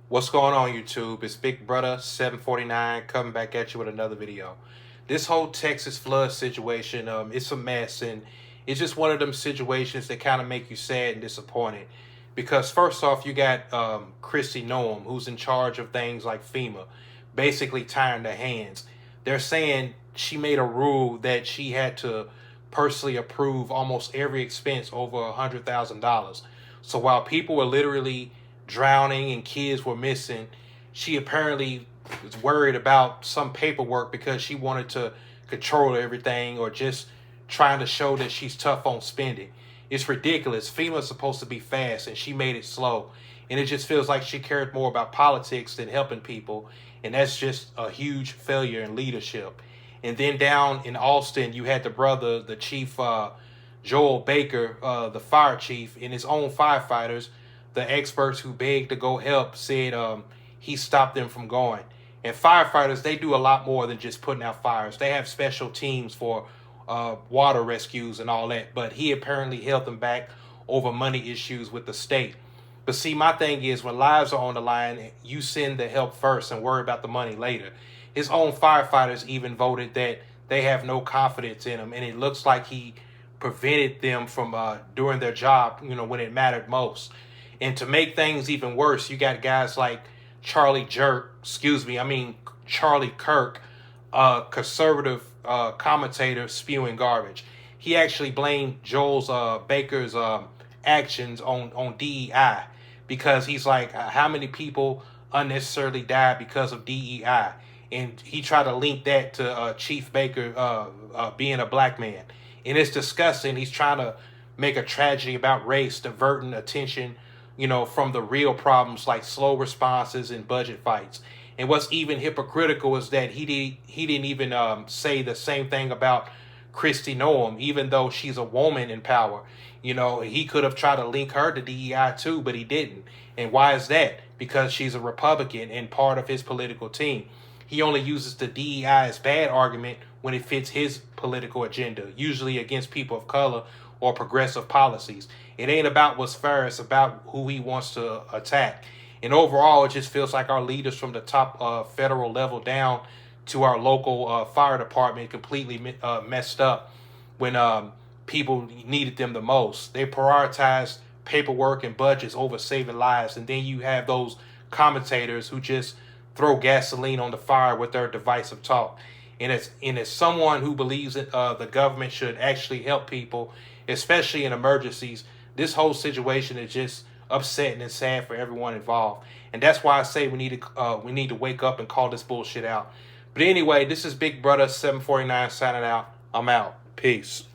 What's going on, YouTube? It's Big Brother 749 coming back at you with another video. This whole Texas flood situation, it's a mess, and it's just one of them situations that kind of make you sad and disappointed. Because first off, you got Kristi Noem, who's in charge of things like FEMA, basically tying their hands. They're saying she made a rule that she had to personally approve almost every expense over $100,000. So while people were literally drowning and kids were missing, she apparently was worried about some paperwork because she wanted to control everything, or just trying to show that she's tough on spending. It's ridiculous. FEMA's supposed to be fast and she made it slow. And it just feels like she cared more about politics than helping people. And that's just a huge failure in leadership. And then down in Austin, you had the brother, the chief, Joel Baker, the fire chief, and his own firefighters. The experts who begged to go help said he stopped them from going. And firefighters, they do a lot more than just putting out fires. They have special teams for water rescues and all that. But he apparently held them back over money issues with the state. But see, my thing is, when lives are on the line, you send the help first and worry about the money later. His own firefighters even voted that they have no confidence in him, and it looks like he prevented them from doing their job, when it mattered most. And to make things even worse, you got guys like Charlie Kirk, a conservative commentator spewing garbage. He actually blamed Baker's actions on DEI, because he's like, how many people unnecessarily died because of DEI? And he tried to link that to Chief Baker being a black man. And it's disgusting. He's trying to make a tragedy about race, diverting attention, from the real problems like slow responses and budget fights. And what's even hypocritical is that he didn't even say the same thing about Kristi Noem, even though she's a woman in power. He could have tried to link her to DEI too, but he didn't. And why is that? Because she's a Republican and part of his political team. He only uses the DEI as bad argument when it fits his political agenda, usually against people of color or progressive policies. It ain't about what's fair, it's about who he wants to attack. And overall, it just feels like our leaders from the top federal level down to our local fire department completely messed up when people needed them the most. They prioritized paperwork and budgets over saving lives. And then you have those commentators who just throw gasoline on the fire with their divisive talk. And as someone who believes that the government should actually help people, especially in emergencies, this whole situation is just upsetting and sad for everyone involved. And that's why I say we need to wake up and call this bullshit out. But anyway, this is Big Brother 749 signing out. I'm out. Peace.